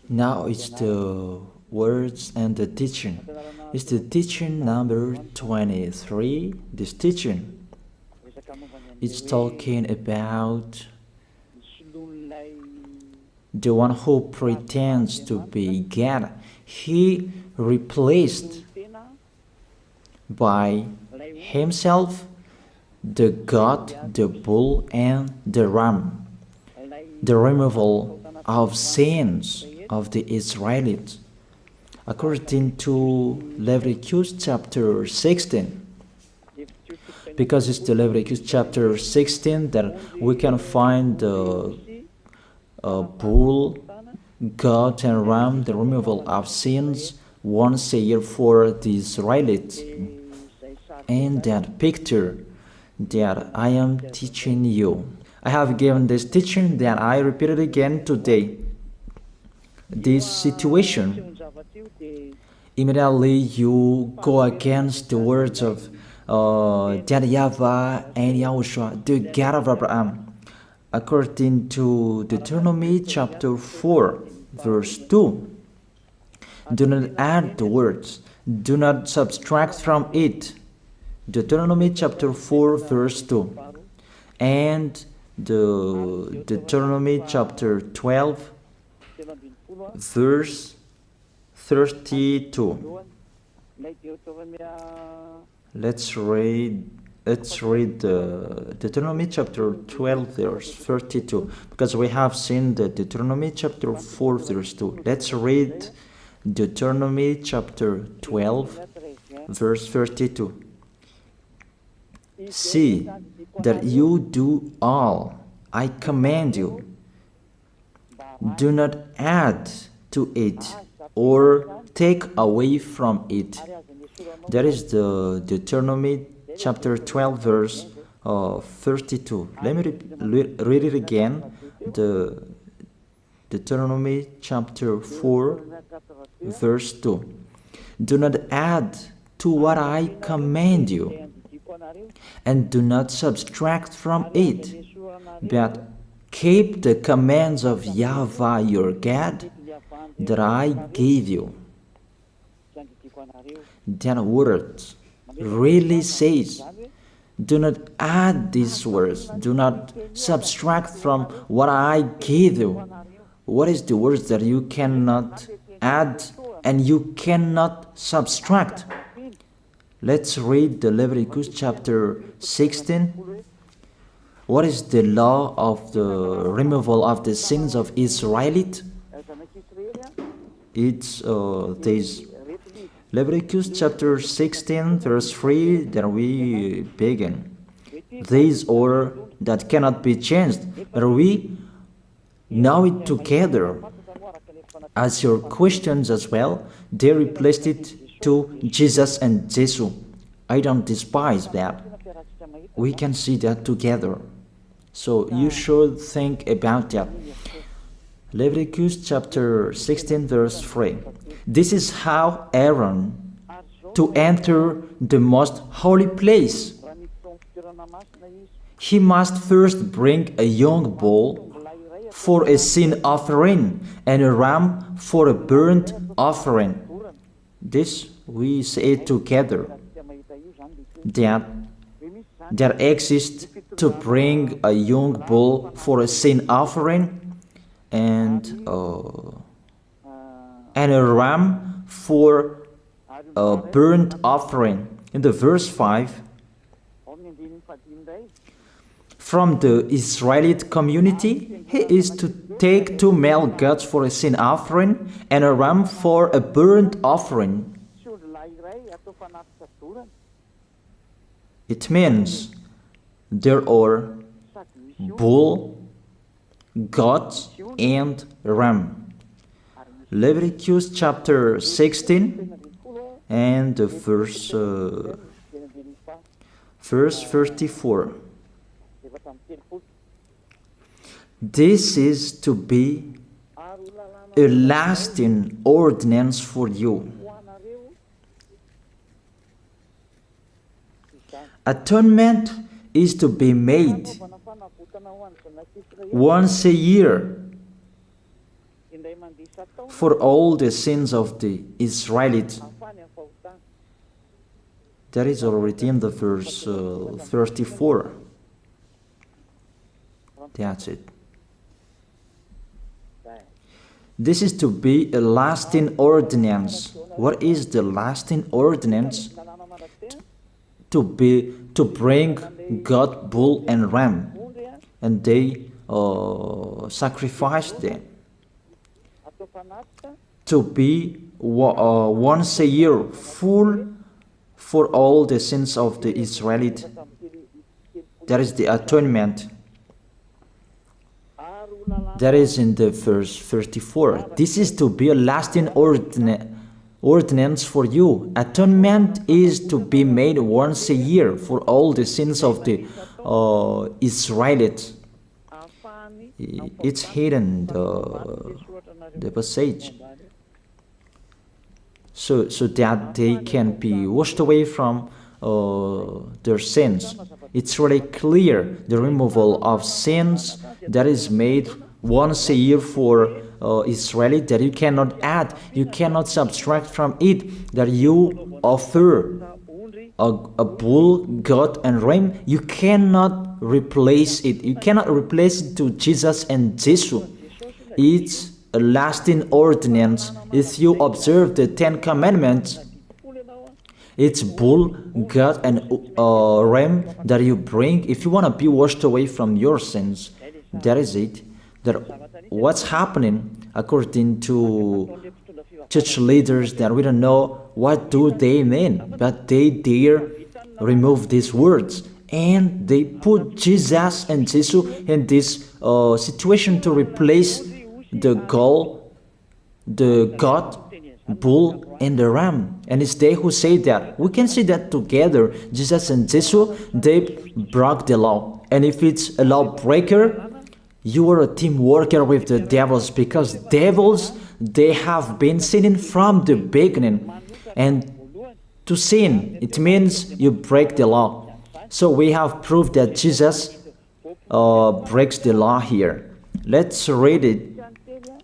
Now it's the words and the teaching. It's the teaching number 23. This teaching is talking about the one who pretends to be God. He replaced by himself the goat, the bull, and the ram. The removal of sins of the Israelites. According to Leviticus chapter 16. Because it's the Leviticus chapter 16 that we can find the bull, goat, and ram, the removal of sins once a year for the Israelites. And that picture that I am teaching you. I have given this teaching that I repeat it again today. This situation, immediately you go against the words of that YAHVAH and YAHOSHUAH, the God of Abraham. According to Deuteronomy chapter 4, verse 2. Do not add the words, do not subtract from it. Deuteronomy chapter 4, verse 2. And the Deuteronomy chapter 12, verse 32. Let's read Deuteronomy chapter 12, verse 32, because we have seen the Deuteronomy chapter 4, verse 2. Let's read Deuteronomy chapter 12, verse 32. See that you do all I command you. Do not add to it or take away from it. That is the Deuteronomy chapter 12, verse 32. Let me read it again. The Deuteronomy chapter 4, verse 2. Do not add to what I command you, and do not subtract from it, but keep the commands of YAHVAH your God that I gave you. That word really says, do not add these words, do not subtract from what I gave you. What is the words that you cannot add and you cannot subtract? Let's read the Leviticus chapter 16. What is the law of the removal of the sins of Israelites? It's this Leviticus chapter 16, verse 3 that we begin. These order that cannot be changed, but we know it together. As your questions as well, they replaced it to Jesus and Jesus. I don't despise that. We can see that together. So you should think about that. Leviticus chapter 16, verse 3. This is how Aaron to enter the most holy place. He must first bring a young bull for a sin offering and a ram for a burnt offering. This we say together, that exists to bring a young bull for a sin offering and a ram for a burnt offering. In the verse 5, from the Israelite community, he is to take 2 male goats for a sin offering and a ram for a burnt offering. It means there are bull, goat, and ram. Leviticus chapter 16 and verse 34. This is to be a lasting ordinance for you. Atonement is to be made once a year for all the sins of the Israelites. That is already in the verse 34. That's it. This is to be a lasting ordinance. What is the lasting ordinance? To bring God, bull and ram, and they sacrificed them. To be once a year full for all the sins of the Israelites. That is the atonement. That is in the verse 34. This is to be a lasting ordinance for you. Atonement is to be made once a year for all the sins of the Israelites. It's hidden, the passage, so that they can be washed away from their sins. It's really clear, the removal of sins that is made once a year for Israelites, that you cannot add, you cannot subtract from it, that you offer a bull, goat and ram, you cannot replace it. You cannot replace it to Jesus and Jesus. It's a lasting ordinance. If you observe the 10 Commandments, it's bull, goat and ram that you bring if you want to be washed away from your sins. That is it. That what's happening according to church leaders, that we don't know what do they mean, but they dare remove these words and they put Jesus and Jesus in this situation to replace the goat, bull and the ram. And it's they who say that. We can see that together, Jesus and Jesus, they broke the law. And if it's a lawbreaker, you are a team worker with the devils, because devils, they have been sinning from the beginning. And to sin, it means you break the law. So we have proved that Jesus breaks the law here. Let's read it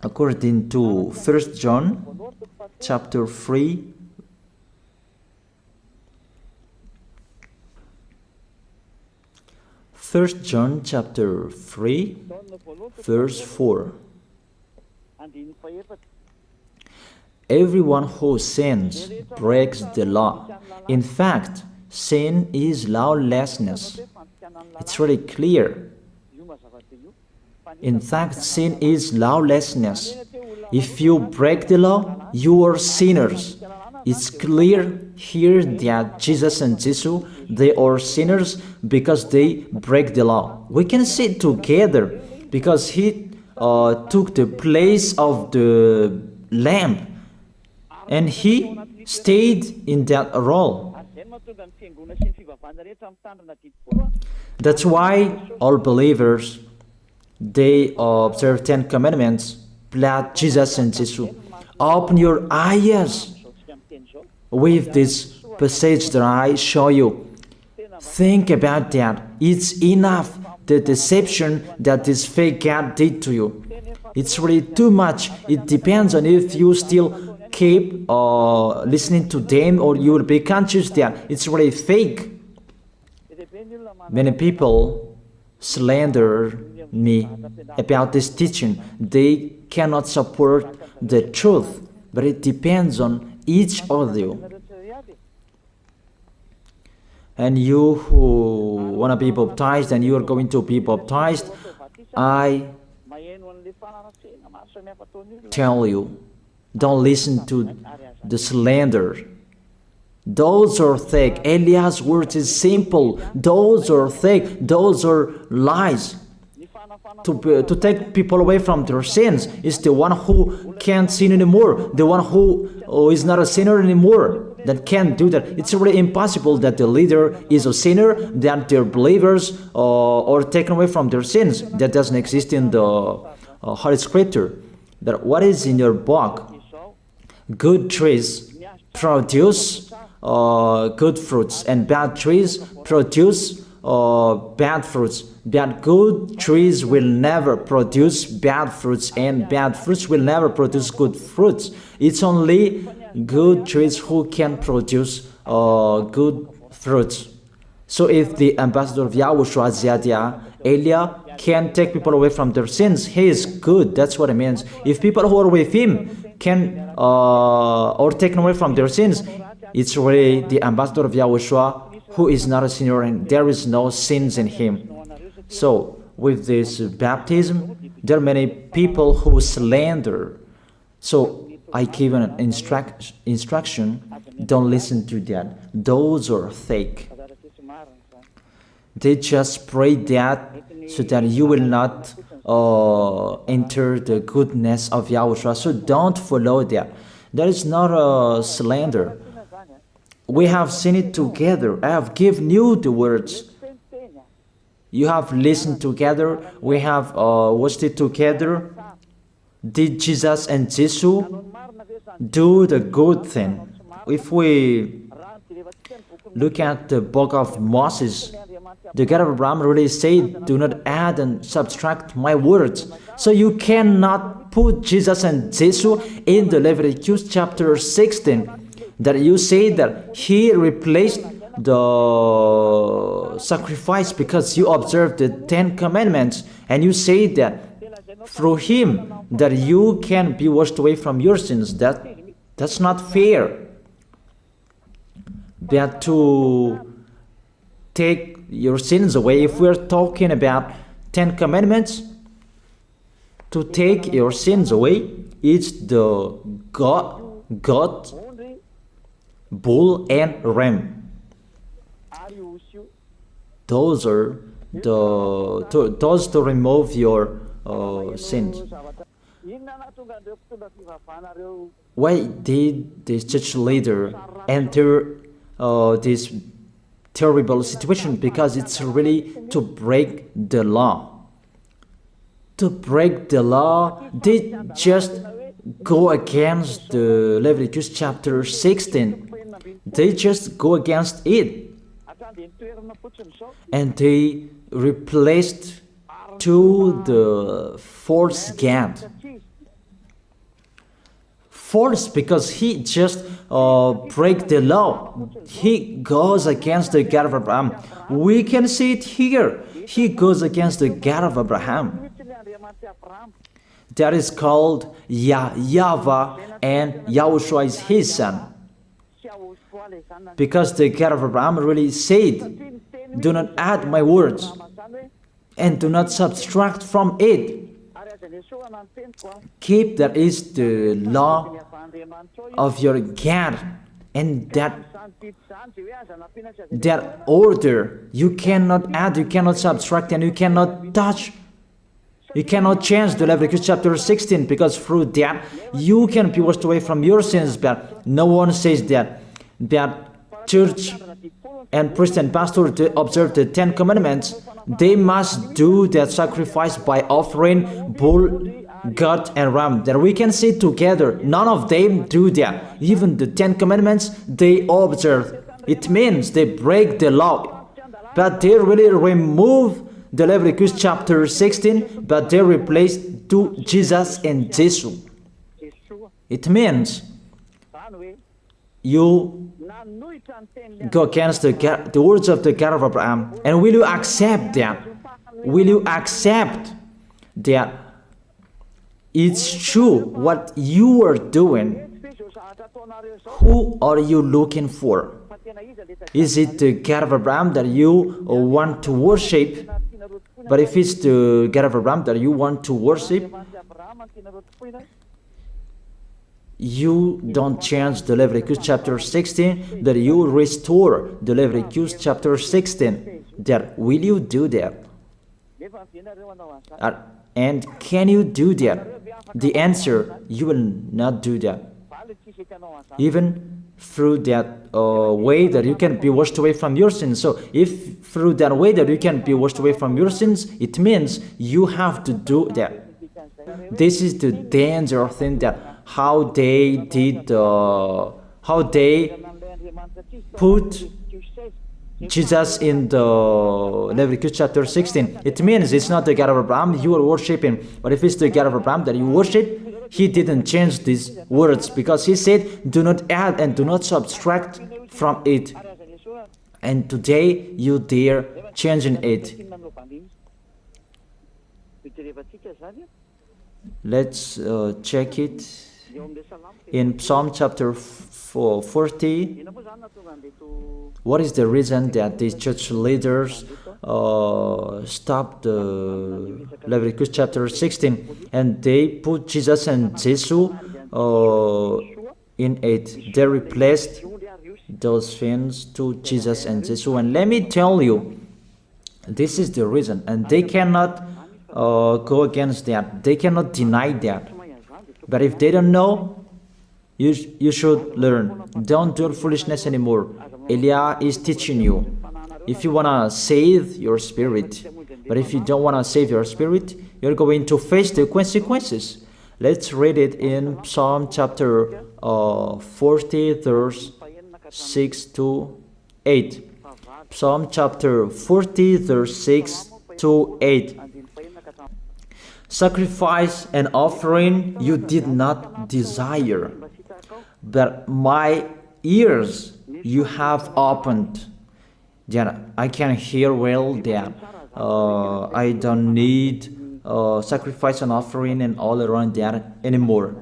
according to 1 John chapter 3. First John chapter 3, verse 4. Everyone who sins breaks the law. In fact, sin is lawlessness. It's really clear. In fact, sin is lawlessness. If you break the law, you are sinners. It's clear here that Jesus and Jesus, they are sinners because they break the law. We can see it together because he took the place of the lamb and he stayed in that role. That's why all believers, they observe 10 commandments, blood Jesus and Jesus. Open your eyes with this passage that I show you. Think about that. It's enough, the deception that this fake God did to you. It's really too much. It depends on if you still keep listening to them, or you will be conscious that it's really fake. Many people slander me about this teaching. They cannot support the truth, but it depends on each of you. And you who want to be baptized, and you are going to be baptized, I tell you, don't listen to the slander. Those are fake. Eliah's words is simple. Those are fake. Those are lies. To take people away from their sins is the one who can't sin anymore. The one who is not a sinner anymore, that can't do that. It's really impossible that the leader is a sinner, that their believers are taken away from their sins. That doesn't exist in the Holy Scripture. That what is in your book? Good trees produce good fruits, and bad trees produce bad fruits. That good trees will never produce bad fruits, and bad fruits will never produce good fruits. It's only good trees who can produce good fruits. So if the ambassador of Yahushua, Ziyadiyah, Elia, can take people away from their sins, he is good. That's what it means. If people who are with him can or taken away from their sins, it's really the ambassador of Yahushua who is not a sinner, and there is no sins in him. So with this baptism, there are many people who slander. So I give an instruction, don't listen to that. Those are fake. They just pray that so that you will not enter the goodness of Yahushua. So don't follow that. That is not a slander. We have seen it together. I have given you the words. You have listened together. We have watched it together. Did Jesus and Jesus do the good thing? If we look at the book of Moses, the God of Abraham really said, do not add and subtract my words. So you cannot put Jesus and Jesus in the Leviticus chapter 16. That you say that he replaced the sacrifice because you observed the 10 commandments, and you say that through him that you can be washed away from your sins. That's not fair. That to take your sins away, if we're talking about 10 commandments, to take your sins away, it's the goat, bull, and ram. Those are those to remove your sins. Why did this church leader enter this terrible situation? Because it's really to break the law. To break the law, they just go against the Leviticus chapter 16. They just go against it. And they replaced to the false God. False because he just break the law. He goes against the God of Abraham. We can see it here. He goes against the God of Abraham. That is called YAHVAH, and YAHOSHUAH is his son. Because the God of Abraham really said, do not add my words and do not subtract from it. Keep, that is the law of your God, and that order. You cannot add, you cannot subtract, and you cannot touch. You cannot change the Leviticus chapter 16, because through that you can be washed away from your sins. But no one says that church and priest and pastor to observe the 10 commandments, they must do that sacrifice by offering bull, goat, and ram. That we can see together. None of them do that. Even the 10 commandments they observe. It means they break the law, but they really remove the Leviticus chapter 16, but they replace to Jesus and Jesus. It means you go against the words of the God of Abraham. And will you accept that? Will you accept that it's true what you are doing? Who are you looking for? Is it the God of Abraham that you want to worship? But if it's the God of Abraham that you want to worship, you don't change the Leviticus chapter 16, that you restore the Leviticus chapter 16. That will you do that? And can you do that? The answer, you will not do that. Even through that way that you can be washed away from your sins. So if through that way that you can be washed away from your sins, it means you have to do that. This is the danger thing, that how they did, how they put Jesus in the Leviticus chapter 16. It means it's not the God of Abraham you are worshiping, but if it's the God of Abraham that you worship, he didn't change these words, because he said, do not add and do not subtract from it. And today you dare changing it. Let's check it in Psalm chapter 40. What is the reason that these church leaders stopped the Leviticus chapter 16 and they put Jesus and Jesus in it? They replaced those things to Jesus and Jesus. And let me tell you, this is the reason, and they cannot go against that. They cannot deny that. But if they don't know, you should learn. Don't do foolishness anymore. Elia is teaching you. If you want to save your spirit, but if you don't want to save your spirit, you're going to face the consequences. Let's read it in Psalm chapter 40, verse 6 to 8. Psalm chapter 40, verse 6 to 8. Sacrifice and offering you did not desire, but my ears you have opened. That I can hear well that I don't need sacrifice and offering and all around that anymore.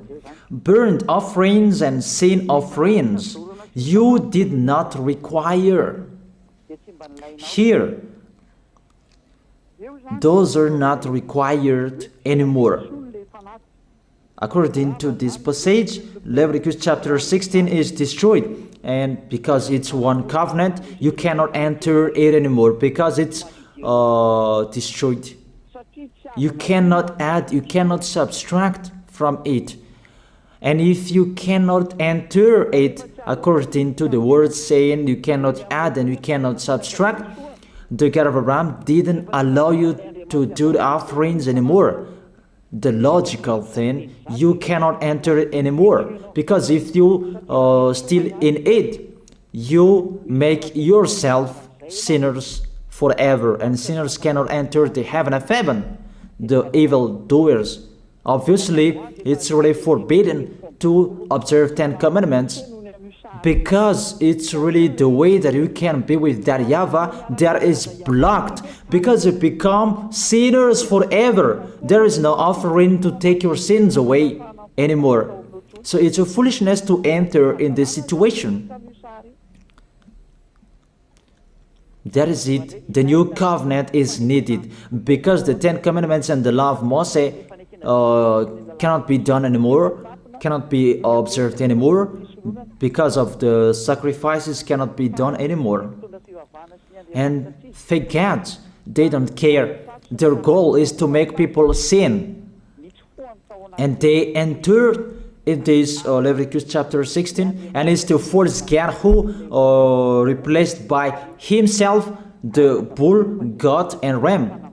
Burnt offerings and sin offerings you did not require. Here, those are not required anymore. According to this passage, Leviticus chapter 16 is destroyed, and because it's one covenant, you cannot enter it anymore because it's destroyed. You cannot add, you cannot subtract from it. And if you cannot enter it according to the word saying you cannot add and you cannot subtract, the God of Abraham didn't allow you to do the offerings anymore. The logical thing, you cannot enter it anymore, because if you still in it, you make yourself sinners forever, and sinners cannot enter the heaven of heaven, the evil doers. Obviously, it's really forbidden to observe 10 commandments, because it's really the way that you can be with that YAHVAH that is blocked, because you become sinners forever. There is no offering to take your sins away anymore. So it's a foolishness to enter in this situation. That is it. The new covenant is needed, because the 10 commandments and the law of Moses cannot be done anymore, cannot be observed anymore, because of the sacrifices cannot be done anymore. And thank God, they don't care. Their goal is to make people sin. And they entered in this Leviticus chapter 16, and it's to force God, who replaced by himself the bull, goat, and ram.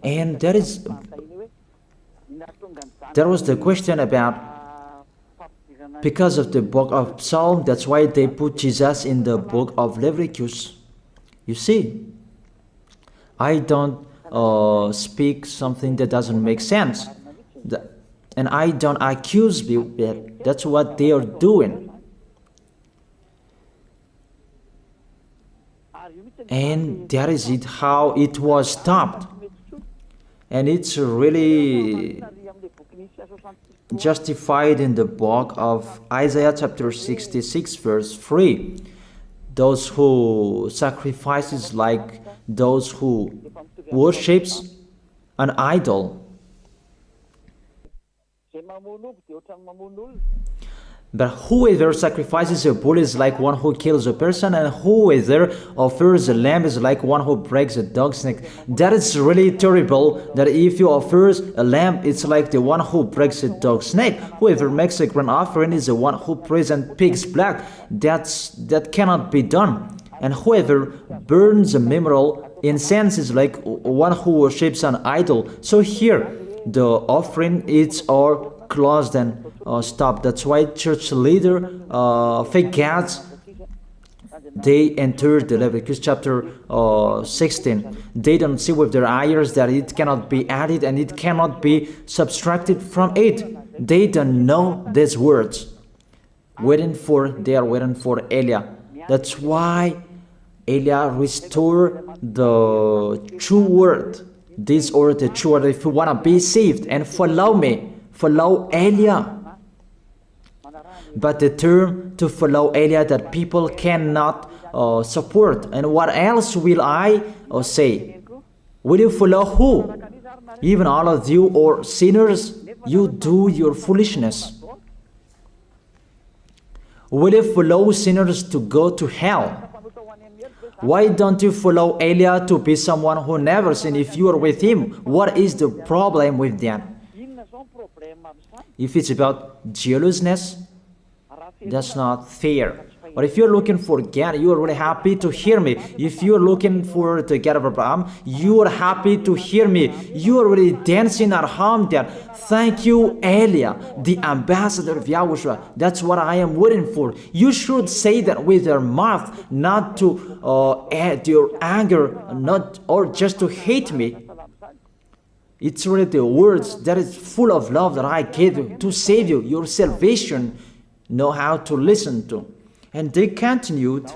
And there was the question about, because of the book of Psalm, that's why they put Jesus in the book of Leviticus. You see, I don't speak something that doesn't make sense. And I don't accuse people. That's what they are doing. And that is it, how it was stopped. And it's really justified in the book of Isaiah chapter 66 verse 3. Those who sacrifices like those who worships an idol. But whoever sacrifices a bull is like one who kills a person, and whoever offers a lamb is like one who breaks a dog's neck. That is really terrible, that if you offer a lamb, it's like the one who breaks a dog's neck. Whoever makes a grain offering is the one who prays and pig's blood. That cannot be done. And whoever burns a memorial incense is like one who worships an idol. So here, the offering is all closed and stopped. That's why church leader, fake gods, they entered the Leviticus chapter 16. They don't see with their eyes that it cannot be added and it cannot be subtracted from it. They don't know these words. They are waiting for Eliah. That's why Eliah restored the true word. This word, the true word. If you want to be saved and follow me, follow Eliah. But the term to follow Eliah that people cannot support. And what else will I say? Will you follow who? Even all of you or sinners, you do your foolishness. Will you follow sinners to go to hell? Why don't you follow Eliah to be someone who never sinned if you are with him? What is the problem with that? If it's about jealousness, that's not fair. But if you're looking for God, you are really happy to hear me. If you're looking for the God of Abraham, you are happy to hear me. You are really dancing at home there. Thank you, Eliah, the ambassador of Yahushua. That's what I am waiting for. You should say that with your mouth, not to add your anger, not or just to hate me. It's really the words that is full of love that I gave you to save you. Your salvation, know how to listen to. And they continued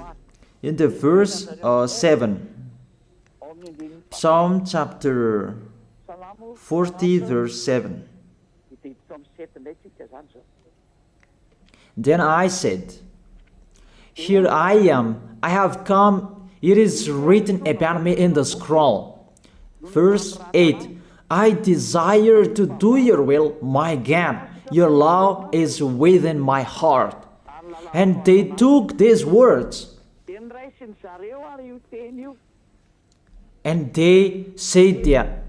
in the verse 7. Psalm chapter 40 verse 7. Then I said, here I am, I have come, it is written about me in the scroll. Verse 8. I desire to do your will, my God. Your law is within my heart. And they took these words and they said that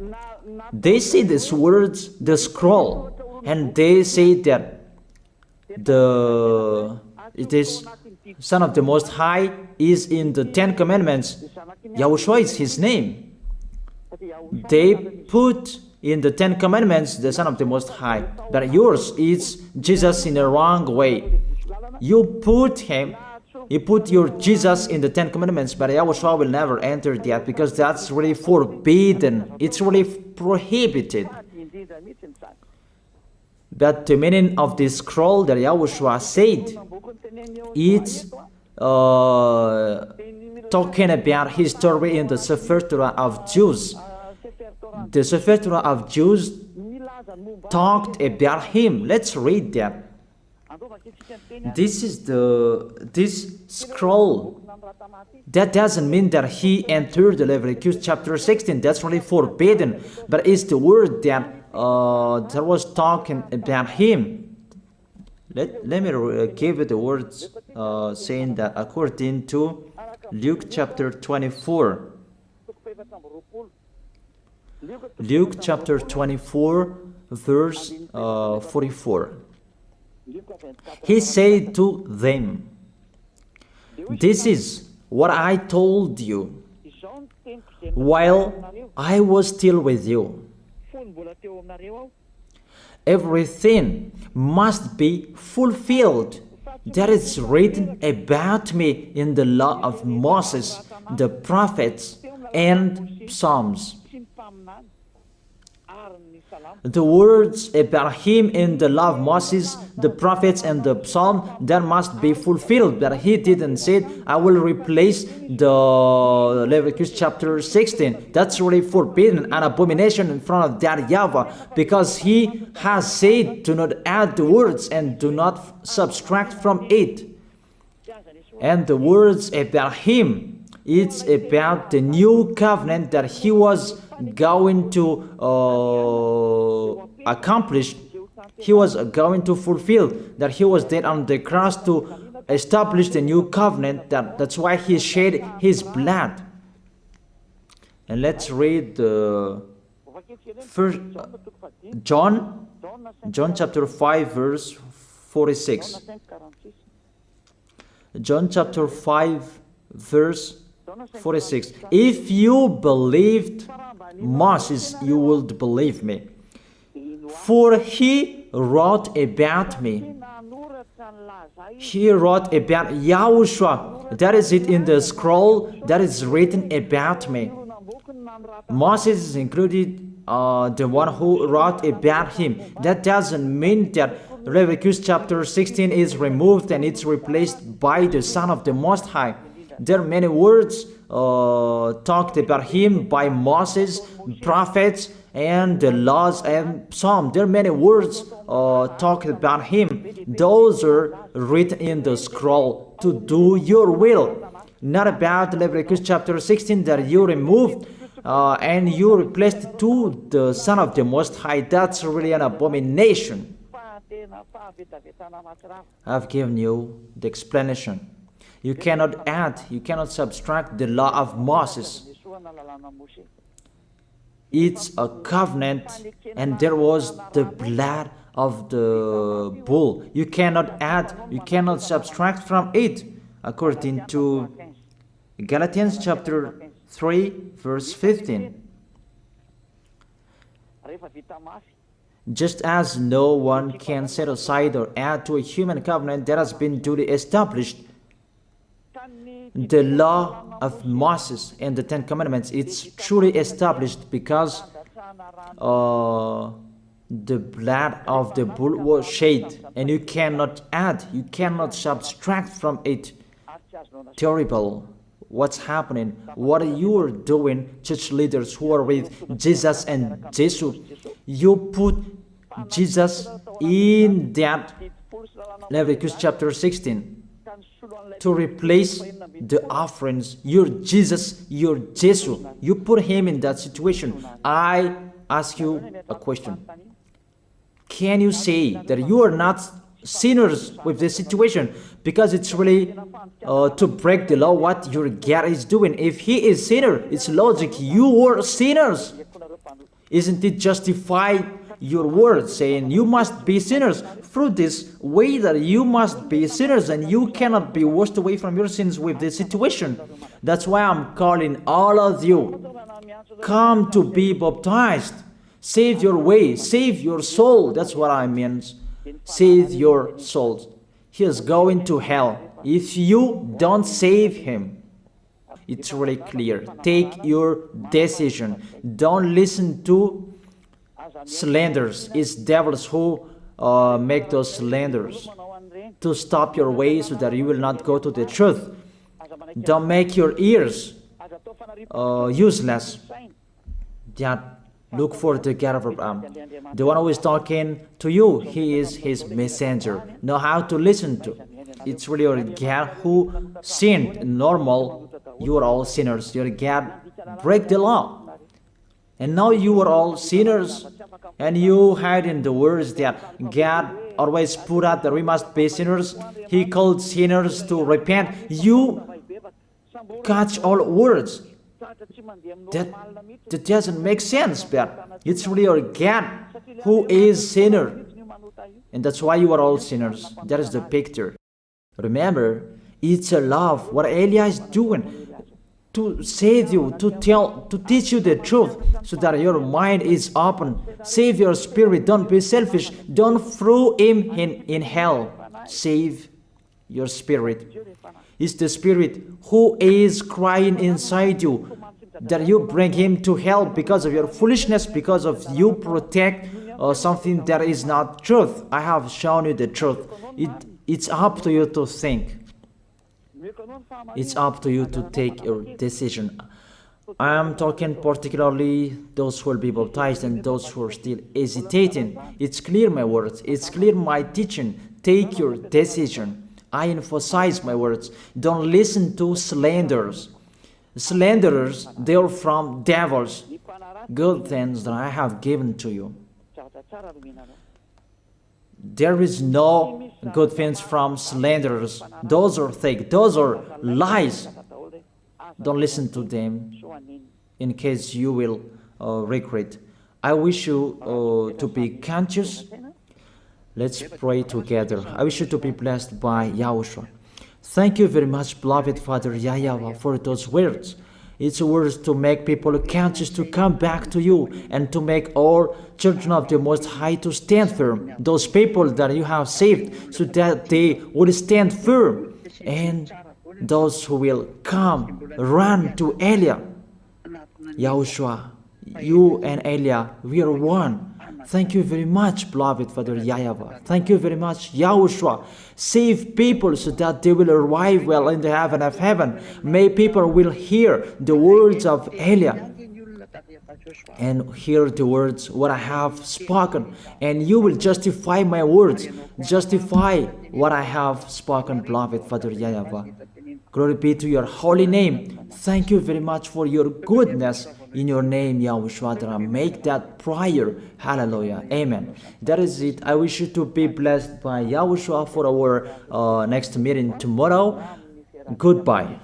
they see these words, the scroll, and they say that it is Son of the Most High is in the 10 Commandments. YAHOSHUAH is his name. They put in the 10 Commandments the Son of the Most High, but yours is Jesus in the wrong way. You put your Jesus in the 10 Commandments, but YAHOSHUAH will never enter that because that's really forbidden. It's really prohibited. But the meaning of this scroll that YAHOSHUAH said, it's talking about his story in the Sefer Torah of Jews. The Sefer Torah of Jews talked about him. Let's read that. This scroll. That doesn't mean that he entered the Leviticus chapter 16. That's really forbidden. But it's the word that was talking about him. Let me give you the words saying that according to Luke chapter 24. Luke chapter 24 verse 44. He said to them, this is what I told you while I was still with you. Everything must be fulfilled that is written about me in the law of Moses, the prophets, and Psalms. The words about him in the law of Moses, the prophets, and the psalm, that must be fulfilled. But he didn't say, I will replace the Leviticus chapter 16. That's really forbidden, an abomination in front of that YAHVAH, because he has said, do not add the words and do not subtract from it. And the words about him, it's about the new covenant that he was going to accomplish. He was going to fulfill, that he was dead on the cross to establish the new covenant. That's why he shed his blood. And let's read first John chapter 5 verse 46. John chapter 5 verse 46. If you believed Moses, you would believe me, for he wrote about me. He wrote about Yahushua. That is it in the scroll that is written about me. Moses is included, the one who wrote about him. That doesn't mean that Leviticus chapter 16 is removed and it's replaced by the Son of the Most High. There are many words talked about him by Moses, prophets, and the laws and Psalm. There are many words talked about him. Those are written in the scroll to do your will. Not about Leviticus chapter 16 that you removed and you replaced to the Son of the Most High. That's really an abomination. I've given you the explanation. You cannot add, you cannot subtract the law of Moses. It's a covenant, and there was the blood of the bull. You cannot add, you cannot subtract from it, according to Galatians chapter 3, verse 15. Just as no one can set aside or add to a human covenant that has been duly established, the law of Moses and the Ten Commandments, it's truly established because the blood of the bull was shed, and you cannot add, you cannot subtract from it. Terrible. What's happening? What you are doing, church leaders who are with Jesus and Jesus? You put Jesus in that Leviticus chapter 16 to replace the offerings. You're Jesus, you're Jesus. You put him in that situation. I ask you a question. Can you say that you are not sinners with this situation? Because it's really to break the law what your God is doing. If he is sinner, it's logic. You are sinners. Isn't it justify your word saying you must be sinners through this way that you must be sinners and you cannot be washed away from your sins with this situation? That's why I'm calling all of you, come to be baptized. Save your way, save your soul. That's what I mean. Save your souls. He is going to hell if you don't save him. It's really clear. Take your decision. Don't listen to slanders. It's devils who make those slanders to stop your way so that you will not go to the truth. Don't make your ears useless. Look for the God of Abraham. The one who is talking to you, he is his messenger. Know how to listen to. It's really your God who sinned. Normal, you are all sinners. Your God break the law. And now you are all sinners. And you hide in the words that God always put out that we must be sinners. He called sinners to repent. You catch all words. That doesn't make sense, but it's really your God who is sinner. And that's why you are all sinners. That is the picture. Remember, it's a love. What Elia is doing to save you, to teach you the truth so that your mind is open. Save your spirit. Don't be selfish. Don't throw him in hell. Save your spirit. It's the spirit who is crying inside you that you bring him to hell because of your foolishness, because of you protect something that is not truth. I have shown you the truth. It's up to you to think. It's up to you to take your decision. I am talking particularly those who will be baptized and those who are still hesitating. It's clear my words. It's clear my teaching. Take your decision. I emphasize my words. Don't listen to slanders. Slanderers, they are from devils. Good things that I have given to you. There is no good things from slanderers. Those are fake. Those are lies. Don't listen to them in case you will regret. I wish you to be conscious. Let's pray together. I wish you to be blessed by YAHOSHUAH. Thank you very much, beloved Father YAHVAH, for those words. It's words to make people conscious to come back to you, and to make all children of the Most High to stand firm. Those people that you have saved, so that they will stand firm. And those who will come, run to Elia. Yahushua, you and Elia, we are one. Thank you very much, beloved Father YAHVAH. Thank you very much, Yahushua. Save people so that they will arrive well in the heaven of heaven. May people will hear the words of Elia and hear the words what I have spoken, and you will justify my words, justify what I have spoken, beloved Father YAHVAH. Glory be to your holy name. Thank you very much for your goodness. In your name, Yahushua, that I make that prayer. Hallelujah. Amen. That is it. I wish you to be blessed by Yahushua for our next meeting tomorrow. Goodbye.